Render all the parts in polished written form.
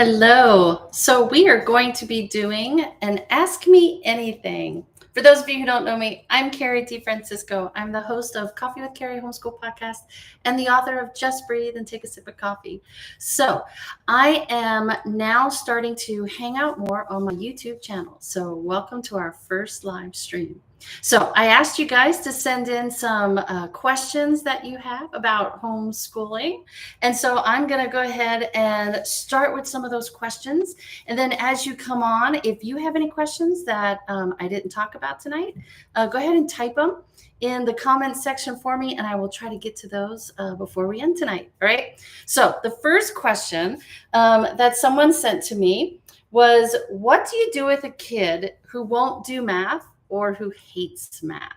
Hello. So we are going to be doing an Ask Me Anything. For those of you who don't know me, I'm Carrie DeFrancisco. I'm the host of Coffee with Carrie Homeschool podcast and the author of Just Breathe and Take a Sip of Coffee. So I am now starting to hang out more on my YouTube channel. So welcome to our first live stream. So I asked you guys to send in some questions that you have about homeschooling. And so I'm going to go ahead and start with some of those questions. And then as you come on, if you have any questions that I didn't talk about tonight, go ahead and type them in the comments section for me, and I will try to get to those before we end tonight. All right. So the first question that someone sent to me was, what do you do with a kid who won't do math or who hates math?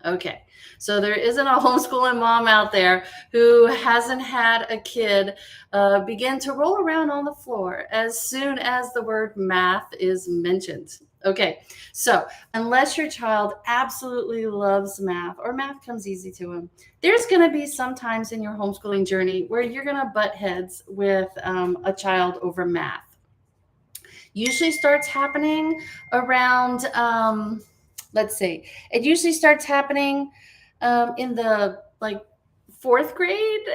Okay, so there isn't a homeschooling mom out there who hasn't had a kid begin to roll around on the floor as soon as the word math is mentioned. Okay, so unless your child absolutely loves math or math comes easy to him, there's going to be some times in your homeschooling journey where you're going to butt heads with a child over math. Usually starts happening around let's see, it usually starts happening in the fourth grade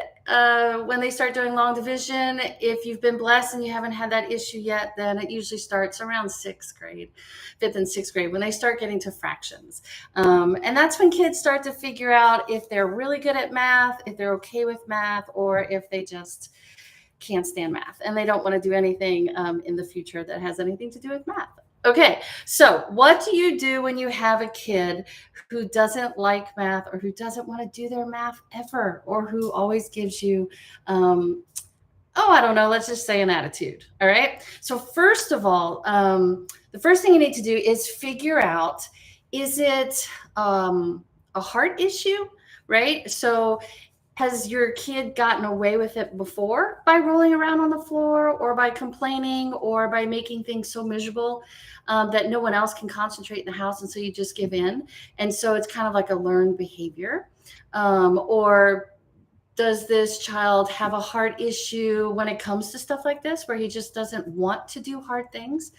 when they start doing long division. If you've been blessed and you haven't had that issue yet, then it usually starts around sixth grade, fifth and sixth grade, when they start getting to fractions. And that's when kids start to figure out if they're really good at math, if they're okay with math, or if they just can't stand math and they don't want to do anything in the future that has anything to do with math. Okay, so what do you do when you have a kid who doesn't like math or who doesn't want to do their math ever, or who always gives you, I don't know, let's just say an attitude? All right. So first of all, the first thing you need to do is figure out, is it a heart issue, right? So has your kid gotten away with it before by rolling around on the floor or by complaining or by making things so miserable that no one else can concentrate in the house, and so you just give in? And so it's kind of like a learned behavior. Or does this child have a heart issue when it comes to stuff like this, where he just doesn't want to do hard things?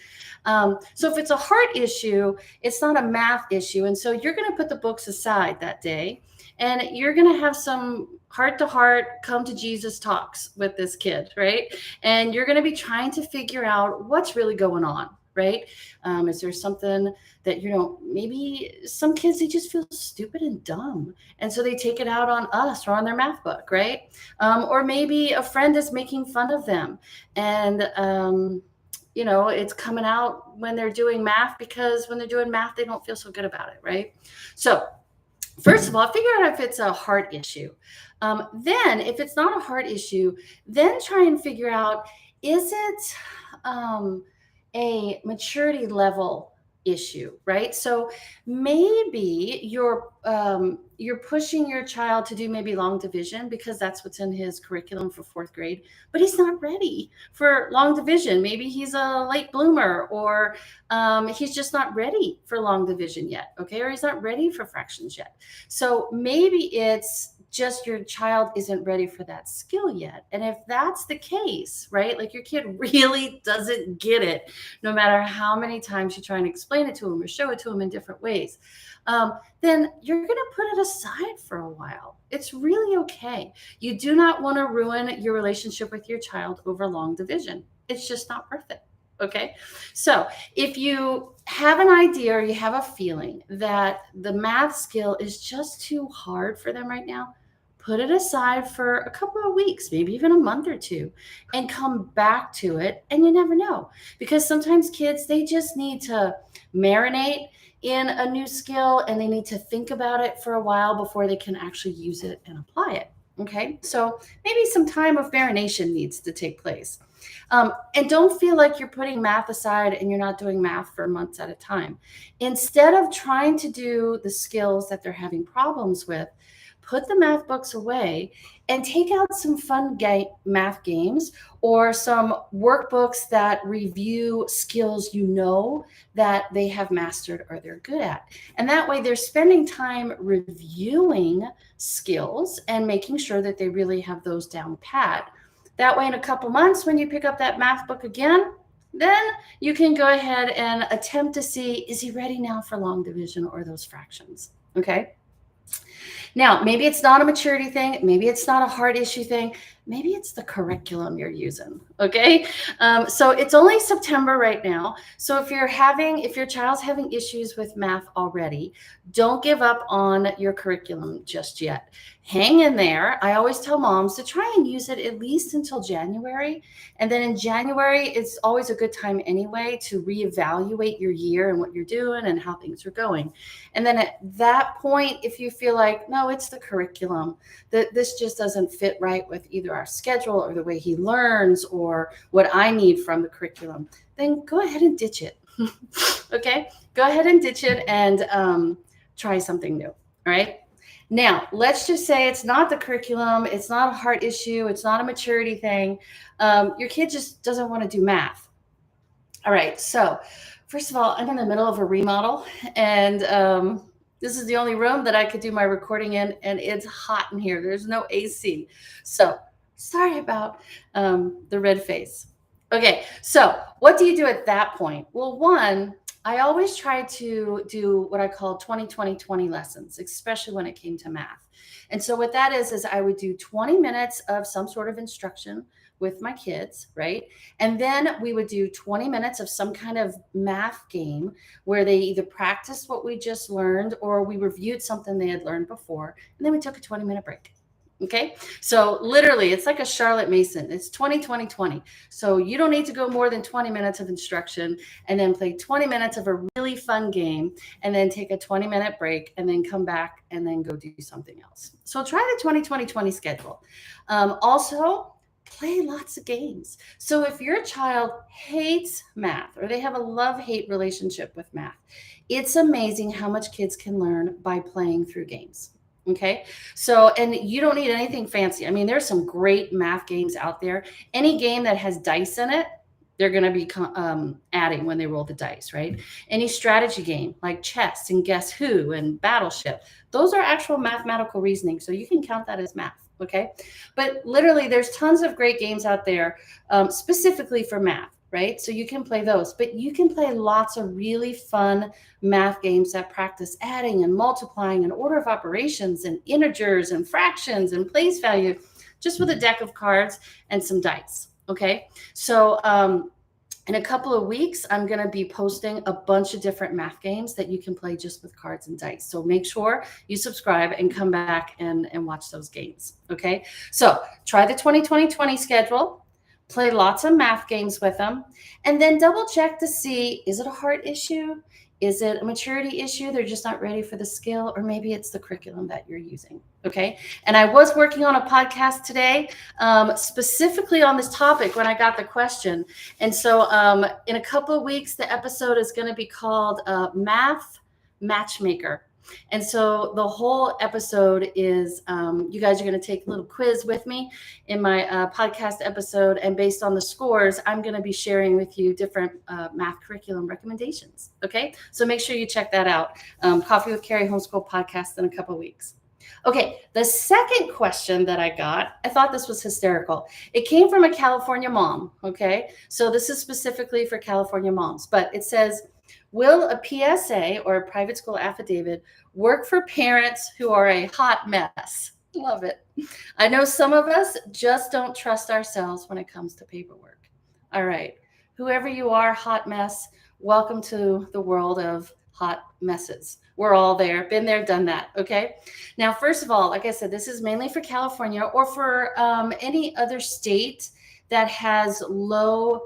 So if it's a heart issue, it's not a math issue. And so you're going to put the books aside that day, and you're going to have some heart-to-heart, come to Jesus talks with this kid, right? And you're going to be trying to figure out what's really going on, right? Is there something that, maybe some kids, they just feel stupid and dumb, and so they take it out on us or on their math book, right? Or maybe a friend is making fun of them, and it's coming out when they're doing math, because when they're doing math, they don't feel so good about it, right? So first of all, figure out if it's a heart issue. Then if it's not a heart issue, then try and figure out, is it a maturity level issue, right? So maybe you're pushing your child to do maybe long division because that's what's in his curriculum for fourth grade, but he's not ready for long division. Maybe he's a late bloomer, or he's just not ready for long division yet, okay? Or he's not ready for fractions yet. So maybe it's just your child isn't ready for that skill yet. And if that's the case, right, like your kid really doesn't get it, no matter how many times you try and explain it to him or show it to him in different ways, then you're going to put it aside for a while. It's really okay. You do not want to ruin your relationship with your child over long division. It's just not worth it. Okay. So if you have an idea or you have a feeling that the math skill is just too hard for them right now, put it aside for a couple of weeks, maybe even a month or two, and come back to it. And you never know, because sometimes kids, they just need to marinate in a new skill, and they need to think about it for a while before they can actually use it and apply it. Okay. So maybe some time of marination needs to take place. And don't feel like you're putting math aside and you're not doing math for months at a time. Instead of trying to do the skills that they're having problems with, put the math books away and take out some fun math games or some workbooks that review skills that they have mastered or they're good at. And that way they're spending time reviewing skills and making sure that they really have those down pat. That way, in a couple months, when you pick up that math book again, then you can go ahead and attempt to see, is he ready now for long division or those fractions? Okay. Now, maybe it's not a maturity thing. Maybe it's not a heart issue thing. Maybe it's the curriculum you're using. Okay. So it's only September right now. So if your child's having issues with math already, don't give up on your curriculum just yet. Hang in there. I always tell moms to try and use it at least until January. And then in January, it's always a good time anyway to reevaluate your year and what you're doing and how things are going. And then at that point, if you feel like, no, it's the curriculum, that this just doesn't fit right with either our schedule or the way he learns or what I need from the curriculum, then go ahead and ditch it. Okay, go ahead and ditch it and try something new. All right. Now, let's just say it's not the curriculum, it's not a heart issue, it's not a maturity thing. Your kid just doesn't want to do math. All right. So, first of all, I'm in the middle of a remodel, and this is the only room that I could do my recording in, and it's hot in here. There's no AC. So, sorry about the red face. Okay. So, what do you do at that point? Well, one, I always try to do what I call 20-20-20 lessons, especially when it came to math. And so what that is I would do 20 minutes of some sort of instruction with my kids, right? And then we would do 20 minutes of some kind of math game where they either practiced what we just learned or we reviewed something they had learned before. And then we took a 20-minute break. Okay. So literally it's like a Charlotte Mason. It's 20-20-20. So you don't need to go more than 20 minutes of instruction and then play 20 minutes of a really fun game and then take a 20-minute break and then come back and then go do something else. So try the 20-20-20 schedule. Also, play lots of games. So if your child hates math or they have a love-hate relationship with math, it's amazing how much kids can learn by playing through games. Okay. So, and you don't need anything fancy. I mean, there's some great math games out there. Any game that has dice in it, they're going to be adding when they roll the dice, right? Any strategy game like chess and Guess Who and Battleship, those are actual mathematical reasoning. So you can count that as math. Okay. But literally, there's tons of great games out there specifically for math. Right? So you can play those, but you can play lots of really fun math games that practice adding and multiplying and order of operations and integers and fractions and place value just with a deck of cards and some dice. Okay. So, in a couple of weeks, I'm going to be posting a bunch of different math games that you can play just with cards and dice. So make sure you subscribe and come back and watch those games. Okay. So try the 20-20-20 schedule. Play lots of math games with them, and then double check to see, is it a heart issue? Is it a maturity issue? They're just not ready for the skill, or maybe it's the curriculum that you're using. Okay. And I was working on a podcast today specifically on this topic when I got the question. And so in a couple of weeks, the episode is going to be called Math Matchmaker. And so the whole episode is you guys are going to take a little quiz with me in my podcast episode. And based on the scores, I'm going to be sharing with you different math curriculum recommendations. Okay. So make sure you check that out. Coffee with Carrie Homeschool podcast in a couple of weeks. Okay. The second question that I got, I thought this was hysterical. It came from a California mom. Okay. So this is specifically for California moms, but it says, will a PSA or a private school affidavit work for parents who are a hot mess? Love it. I know some of us just don't trust ourselves when it comes to paperwork. All right. Whoever you are, hot mess, welcome to the world of hot messes. We're all there, been there, done that. Okay. Now, first of all, like I said, this is mainly for California or for any other state that has low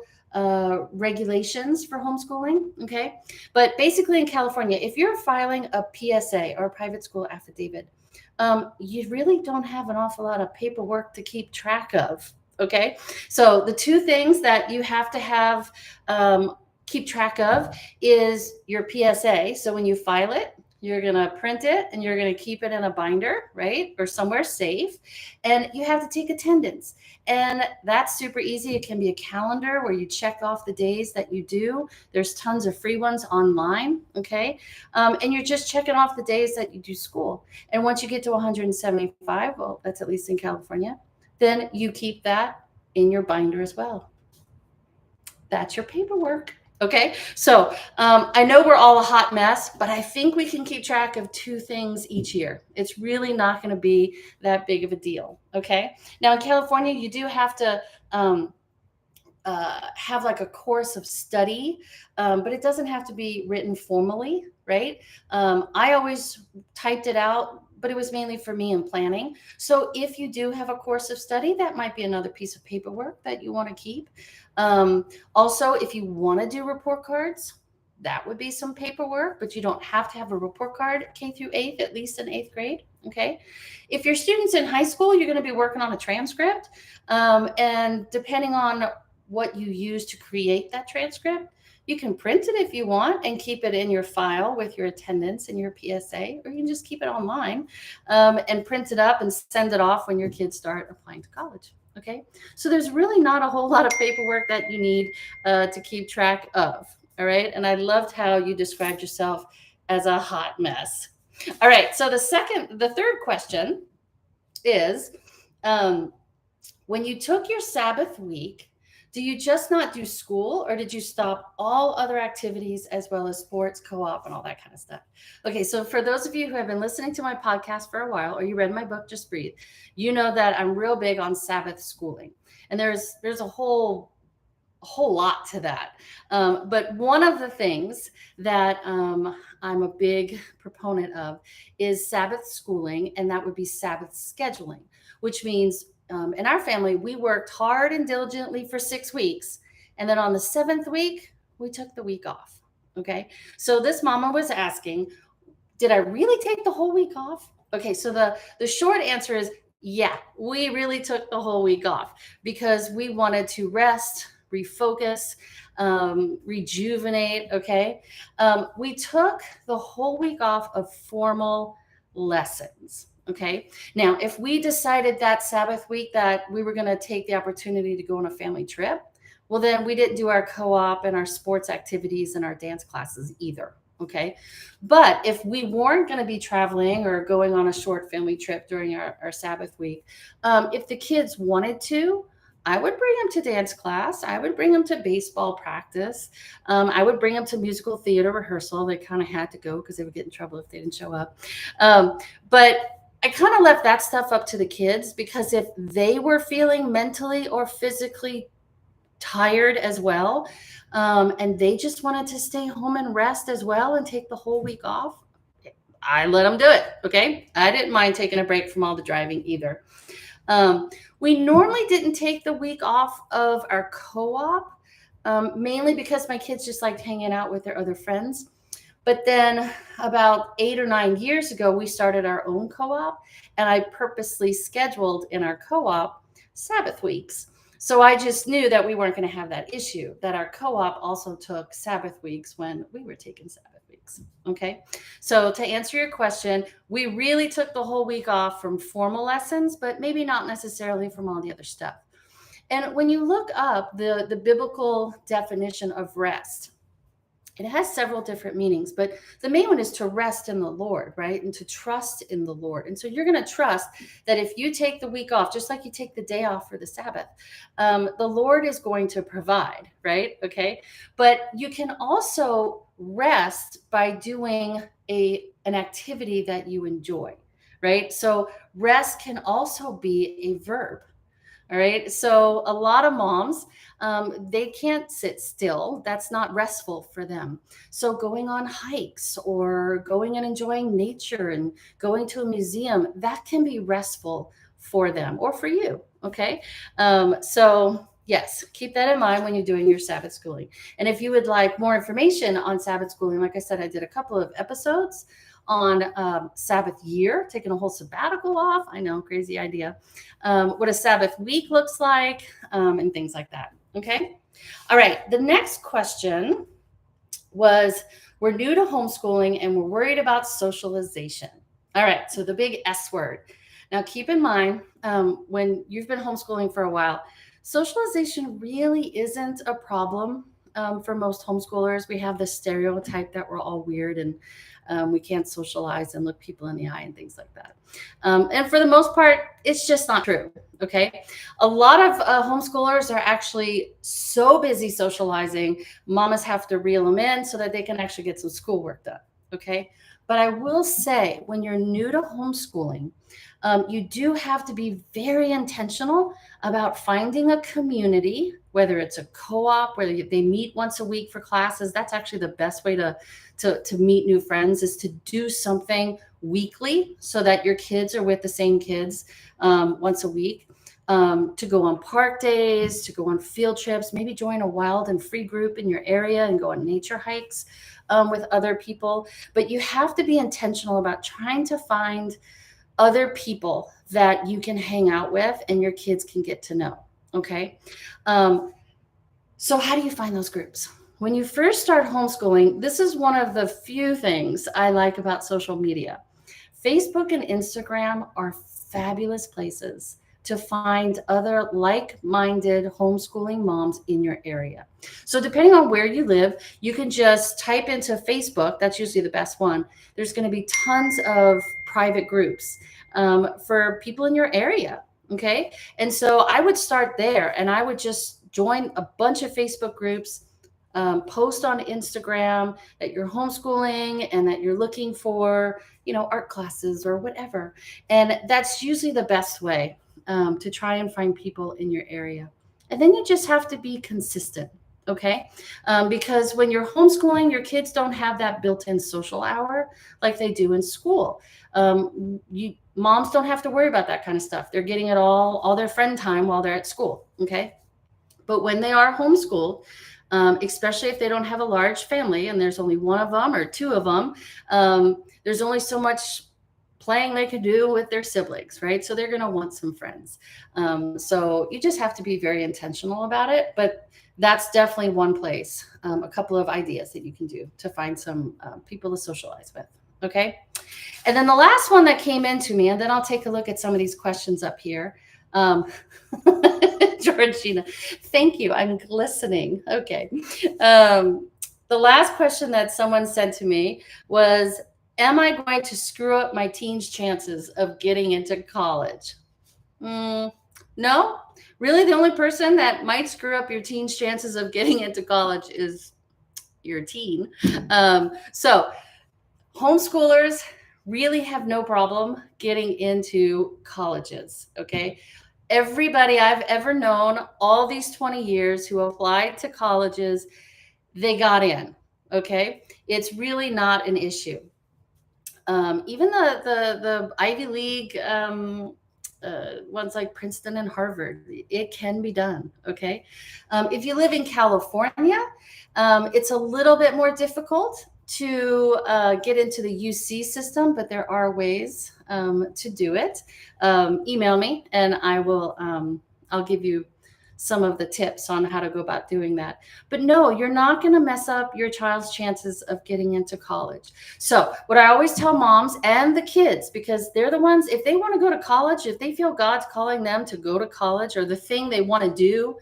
regulations for homeschooling. Okay. But basically in California, if you're filing a PSA or a private school affidavit, you really don't have an awful lot of paperwork to keep track of. Okay. So the two things that you have to have, keep track of is your PSA. So when you file it, you're going to print it and you're going to keep it in a binder, right? Or somewhere safe. And you have to take attendance. And that's super easy. It can be a calendar where you check off the days that you do. There's tons of free ones online. Okay. And you're just checking off the days that you do school. And once you get to 175, well, that's at least in California, then you keep that in your binder as well. That's your paperwork. Okay, so I know we're all a hot mess, but I think we can keep track of 2 things each year. It's really not going to be that big of a deal. Okay, now in California, you do have to have like a course of study, but it doesn't have to be written formally, right? I always typed it out, but it was mainly for me in planning. So if you do have a course of study, that might be another piece of paperwork that you want to keep. Also, if you want to do report cards, that would be some paperwork, but you don't have to have a report card K through 8th, at least in 8th grade. Okay. If your students in high school, you're going to be working on a transcript. And depending on what you use to create that transcript, you can print it if you want and keep it in your file with your attendance and your PSA, or you can just keep it online and print it up and send it off when your kids start applying to college. Okay, so there's really not a whole lot of paperwork that you need to keep track of. All right, and I loved how you described yourself as a hot mess. All right, so the third question is, when you took your Sabbath week, do you just not do school, or did you stop all other activities as well as sports, co-op, and all that kind of stuff? Okay, so for those of you who have been listening to my podcast for a while, or you read my book, Just Breathe, you know that I'm real big on Sabbath schooling. And there's a whole lot to that. But one of the things that I'm a big proponent of is Sabbath schooling, and that would be Sabbath scheduling, which means in our family, we worked hard and diligently for 6 weeks. And then on the 7th week, we took the week off. Okay. So this mama was asking, did I really take the whole week off? Okay. So the short answer is, yeah, we really took the whole week off because we wanted to rest, refocus, rejuvenate. Okay. We took the whole week off of formal lessons. Okay. Now, if we decided that Sabbath week that we were going to take the opportunity to go on a family trip, well, then we didn't do our co-op and our sports activities and our dance classes either. Okay. But if we weren't going to be traveling or going on a short family trip during our Sabbath week, if the kids wanted to, I would bring them to dance class. I would bring them to baseball practice. I would bring them to musical theater rehearsal. They kind of had to go because they would get in trouble if they didn't show up. But I kind of left that stuff up to the kids, because if they were feeling mentally or physically tired as well, and they just wanted to stay home and rest as well and take the whole week off, I let them do it. Okay. I didn't mind taking a break from all the driving either. We normally didn't take the week off of our co-op, mainly because my kids just liked hanging out with their other friends. But then about 8 or 9 years ago, we started our own co-op, and I purposely scheduled in our co-op Sabbath weeks. So I just knew that we weren't going to have that issue, that our co-op also took Sabbath weeks when we were taking Sabbath weeks. Okay. So to answer your question, we really took the whole week off from formal lessons, but maybe not necessarily from all the other stuff. And when you look up the biblical definition of rest, it has several different meanings, but the main one is to rest in the Lord, right? And to trust in the Lord. And so you're going to trust that if you take the week off, just like you take the day off for the Sabbath, the Lord is going to provide, right? Okay. But you can also rest by doing an activity that you enjoy, right? So rest can also be a verb. All right. So a lot of moms, they can't sit still. That's not restful for them. So going on hikes or going and enjoying nature and going to a museum, that can be restful for them or for you. Okay. So yes, keep that in mind when you're doing your Sabbath schooling. And if you would like more information on Sabbath schooling, like I said, I did a couple of episodes on Sabbath year, taking a whole sabbatical off. I know, crazy idea. What a Sabbath week looks like, and things like that. Okay. All right. The next question was, we're new to homeschooling and we're worried about socialization. All right. So the big S word. Now keep in mind, when you've been homeschooling for a while, socialization really isn't a problem for most homeschoolers. We have this stereotype that we're all weird and we can't socialize and look people in the eye and things like that. And for the most part, it's just not true. Okay. A lot of homeschoolers are actually so busy socializing, mamas have to reel them in so that they can actually get some schoolwork done. Okay. But I will say, when you're new to homeschooling, you do have to be very intentional about finding a community, whether it's a co-op where they meet once a week for classes. That's actually the best way to meet new friends, is to do something weekly so that your kids are with the same kids once a week. To go on park days, to go on field trips, maybe join a wild and free group in your area and go on nature hikes with other people. But you have to be intentional about trying to find other people that you can hang out with and your kids can get to know. Okay. So, how do you find those groups? When you first start homeschooling, this is one of the few things I like about social media. Facebook and Instagram are fabulous places to find other like-minded homeschooling moms in your area. So depending on where you live, you can just type into Facebook. That's usually the best one. There's going to be tons of private groups for people in your area. Okay. And so I would start there and I would just join a bunch of Facebook groups, post on Instagram that you're homeschooling and that you're looking for, art classes or whatever. And that's usually the best way to try and find people in your area. And then you just have to be consistent. Okay. Because when you're homeschooling, your kids don't have that built-in social hour like they do in school. Moms don't have to worry about that kind of stuff. They're getting it all their friend time while they're at school. Okay. But when they are homeschooled, especially if they don't have a large family and there's only one of them or two of them, there's only so much playing they can do with their siblings, right? So they're going to want some friends. So you just have to be very intentional about it. But that's definitely one place, a couple of ideas that you can do to find some people to socialize with. Okay. And then the last one that came into me, and then I'll take a look at some of these questions up here. Georgina, thank you. I'm glistening. Okay. The last question that someone sent to me was, am I going to screw up my teen's chances of getting into college? No. Really, the only person that might screw up your teen's chances of getting into college is your teen. So homeschoolers really have no problem getting into colleges. Okay. Everybody I've ever known, all these 20 years who applied to colleges, they got in. Okay. It's really not an issue. Even the Ivy League ones like Princeton and Harvard, it can be done. Okay. If you live in California, it's a little bit more difficult to get into the UC system, but there are ways to do it. Email me and I'll give you some of the tips on how to go about doing that. But no, you're not going to mess up your child's chances of getting into college. So what I always tell moms and the kids, because they're the ones, if they want to go to college, if they feel God's calling them to go to college, or the thing they want to do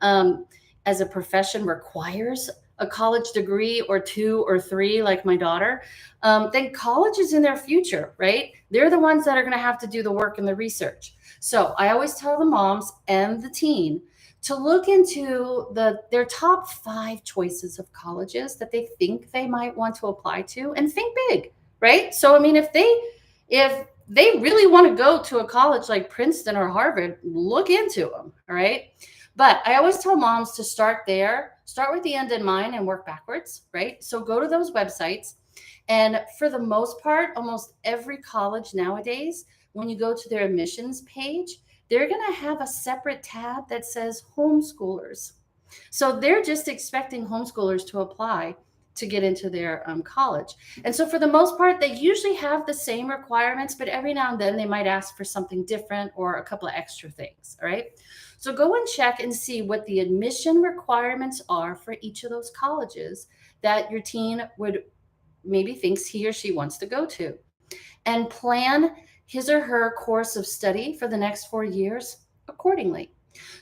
as a profession requires a college degree or 2 or 3, like my daughter, then college is in their future, right? They're the ones that are going to have to do the work and the research. So I always tell the moms and the teen to look into their top 5 choices of colleges that they think they might want to apply to, and think big, right? So, I mean, if they really want to go to a college like Princeton or Harvard, look into them, all right? But I always tell moms to start there, start with the end in mind and work backwards, right? So go to those websites. And for the most part, almost every college nowadays, when you go to their admissions page, they're going to have a separate tab that says homeschoolers. So they're just expecting homeschoolers to apply to get into their college. And so for the most part, they usually have the same requirements, but every now and then they might ask for something different or a couple of extra things. All right. So go and check and see what the admission requirements are for each of those colleges that your teen would maybe thinks he or she wants to go to, and plan his or her course of study for the next 4 years accordingly.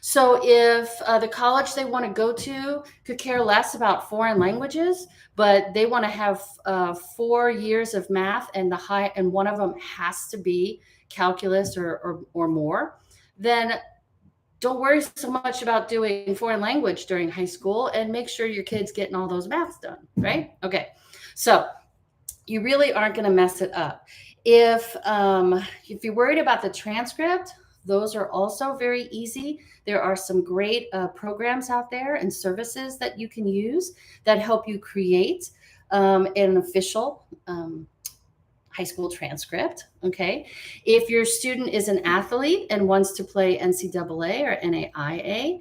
So if the college they want to go to could care less about foreign languages, but they want to have 4 years of math, and one of them has to be calculus or more, then don't worry so much about doing foreign language during high school, and make sure your kid's getting all those maths done, right? Okay. So you really aren't going to mess it up. If you're worried about the transcript, those are also very easy. There are some great programs out there and services that you can use that help you create an official high school transcript. Okay. If your student is an athlete and wants to play NCAA or NAIA,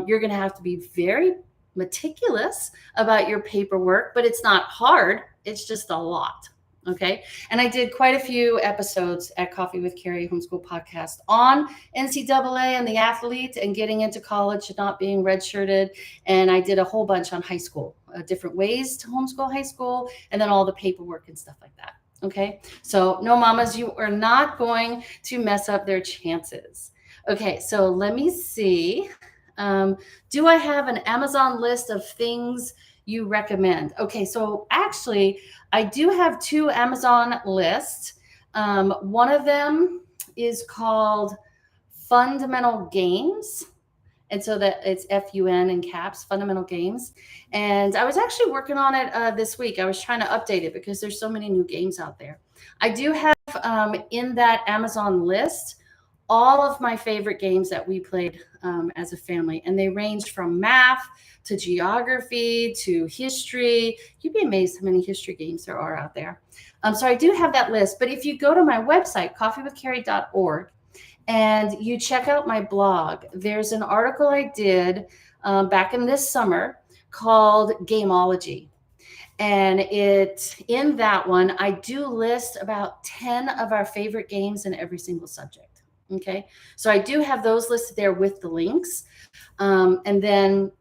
you're going to have to be very meticulous about your paperwork, but it's not hard. It's just a lot. Okay. And I did quite a few episodes at Coffee with Carrie Homeschool Podcast on NCAA and the athlete and getting into college and not being redshirted. And I did a whole bunch on high school, different ways to homeschool high school, and then all the paperwork and stuff like that. Okay, so no, mamas, you are not going to mess up their chances. Okay, so let me see. Do I have an Amazon list of things you recommend? Okay, so actually, I do have 2 Amazon lists. One of them is called Fundamental Games. And so that it's FUN in caps, Fundamental Games. And I was actually working on it this week. I was trying to update it because there's so many new games out there. I do have in that Amazon list all of my favorite games that we played as a family. And they ranged from math to geography to history. You'd be amazed how many history games there are out there. So I do have that list. But if you go to my website, coffeewithcarrie.org, and you check out my blog, there's an article I did back in this summer called Gameology. And in that one, I do list about 10 of our favorite games in every single subject. Okay. So I do have those listed there with the links. And then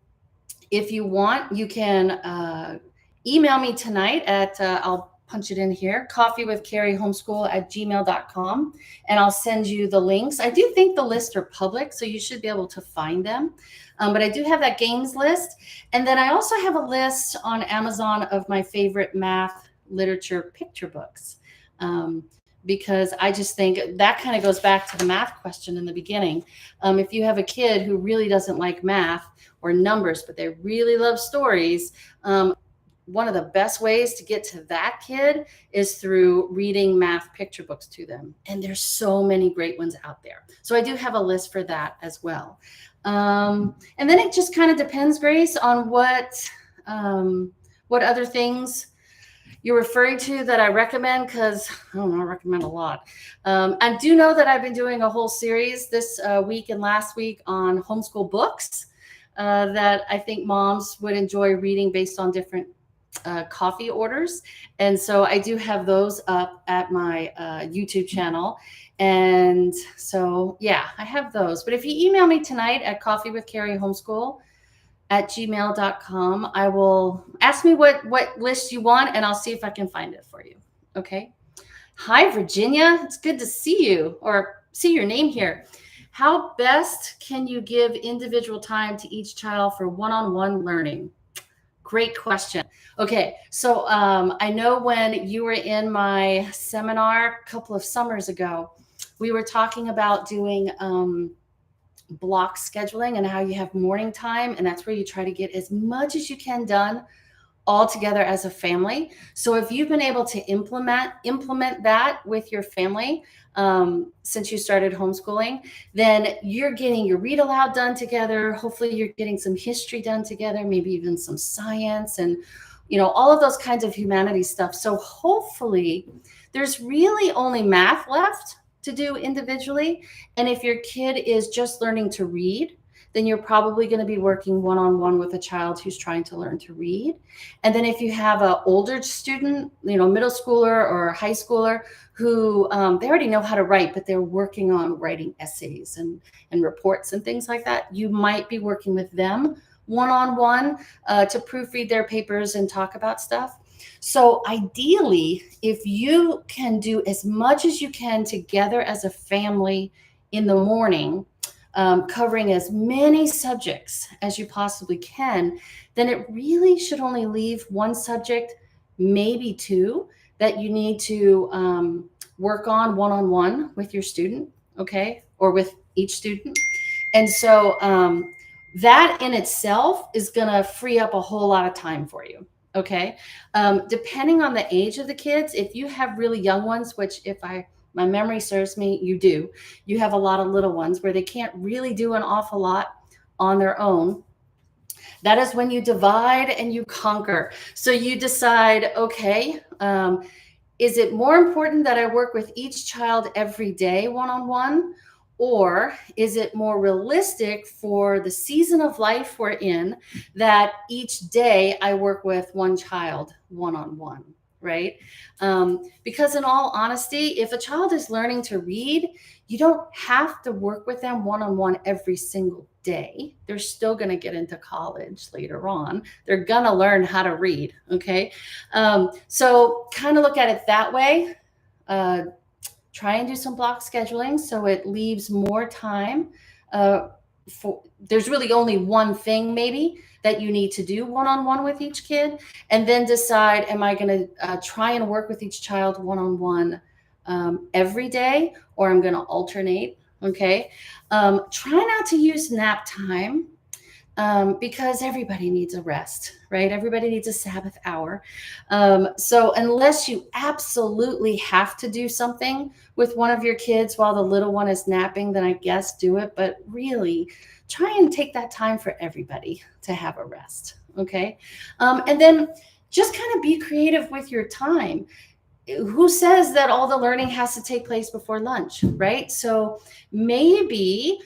if you want, you can email me tonight at, I'll punch it in here, coffeewithcarriehomeschool@gmail.com, and I'll send you the links. I do think the lists are public, so you should be able to find them. But I do have that games list. And then I also have a list on Amazon of my favorite math literature picture books. Because I just think that kind of goes back to the math question in the beginning. If you have a kid who really doesn't like math or numbers, but they really love stories, one of the best ways to get to that kid is through reading math picture books to them. And there's so many great ones out there. So I do have a list for that as well. And then it just kind of depends, Grace, on what other things you're referring to that I recommend, because I don't know, I recommend a lot. I do know that I've been doing a whole series this week and last week on homeschool books that I think moms would enjoy reading based on different coffee orders. And so I do have those up at my YouTube channel. And so, yeah, I have those. But if you email me tonight at coffeewithcarriehomeschool@gmail.com, I will ask me what list you want, and I'll see if I can find it for you. Okay. Hi, Virginia. It's good to see you, or see your name here. How best can you give individual time to each child for one-on-one learning? Great question. Okay, so I know when you were in my seminar a couple of summers ago, we were talking about doing block scheduling and how you have morning time, and that's where you try to get as much as you can done all together as a family. So if you've been able to implement that with your family since you started homeschooling, then you're getting your read aloud done together. Hopefully you're getting some history done together, maybe even some science and, all of those kinds of humanities stuff. So hopefully there's really only math left to do individually. And if your kid is just learning to read, then you're probably going to be working one-on-one with a child who's trying to learn to read. And then if you have an older student, middle schooler or high schooler who they already know how to write, but they're working on writing essays and reports and things like that, you might be working with them one-on-one to proofread their papers and talk about stuff. So ideally, if you can do as much as you can together as a family in the morning, covering as many subjects as you possibly can, then it really should only leave one subject, maybe two, that you need to work on one-on-one with your student, okay, or with each student. And so that in itself is going to free up a whole lot of time for you. Okay. Depending on the age of the kids, if you have really young ones, which if my memory serves me, you do, you have a lot of little ones where they can't really do an awful lot on their own. That is when you divide and you conquer. So you decide, okay, is it more important that I work with each child every day one-on-one? Or is it more realistic for the season of life we're in that each day I work with one child one-on-one, right? Because in all honesty, if a child is learning to read, you don't have to work with them one-on-one every single day. They're still going to get into college later on. They're going to learn how to read, okay? So kind of look at it that way. Try and do some block scheduling so it leaves more time there's really only one thing maybe that you need to do one-on-one with each kid, and then decide, am I going to try and work with each child one-on-one every day, or I'm going to alternate, okay? Try not to use nap time because everybody needs a rest, right? Everybody needs a Sabbath hour. So unless you absolutely have to do something with one of your kids while the little one is napping, then I guess do it. But really, try and take that time for everybody to have a rest, okay? And then just kind of be creative with your time. Who says that all the learning has to take place before lunch, right? So maybe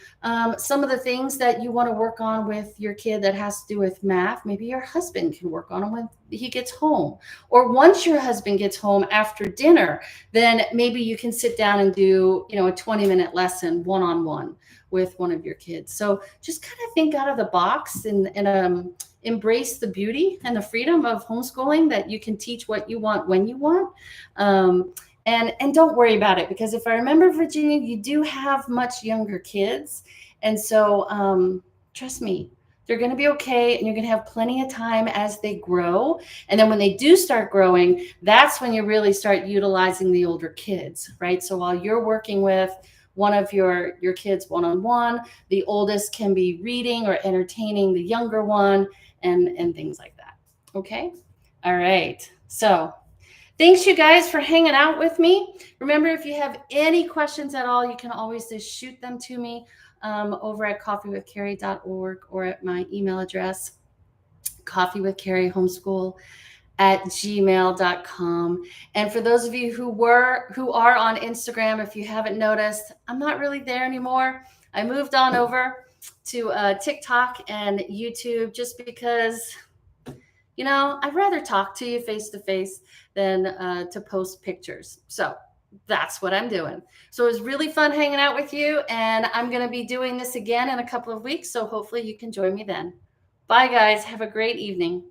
some of the things that you want to work on with your kid that has to do with math, maybe your husband can work on them when he gets home. Or once your husband gets home after dinner, then maybe you can sit down and do, a 20-minute lesson one-on-one with one of your kids. So just kind of think out of the box and embrace the beauty and the freedom of homeschooling, that you can teach what you want when you want. And don't worry about it, because if I remember, Virginia, you do have much younger kids. And so trust me, they're going to be okay, and you're going to have plenty of time as they grow. And then when they do start growing, that's when you really start utilizing the older kids, right? So while you're working with one of your kids one-on-one, the oldest can be reading or entertaining the younger one, and things like that. Okay. All right. So thanks, you guys, for hanging out with me. Remember, if you have any questions at all, you can always just shoot them to me over at coffeewithcarrie.org, or at my email address, coffeewithcarriehomeschool@gmail.com. And for those of you who are on Instagram, if you haven't noticed, I'm not really there anymore. I moved on over to TikTok and YouTube, just because I'd rather talk to you face to face than to post pictures. So that's what I'm doing. So it was really fun hanging out with you, and I'm going to be doing this again in a couple of weeks. So hopefully you can join me then. Bye, guys. Have a great evening.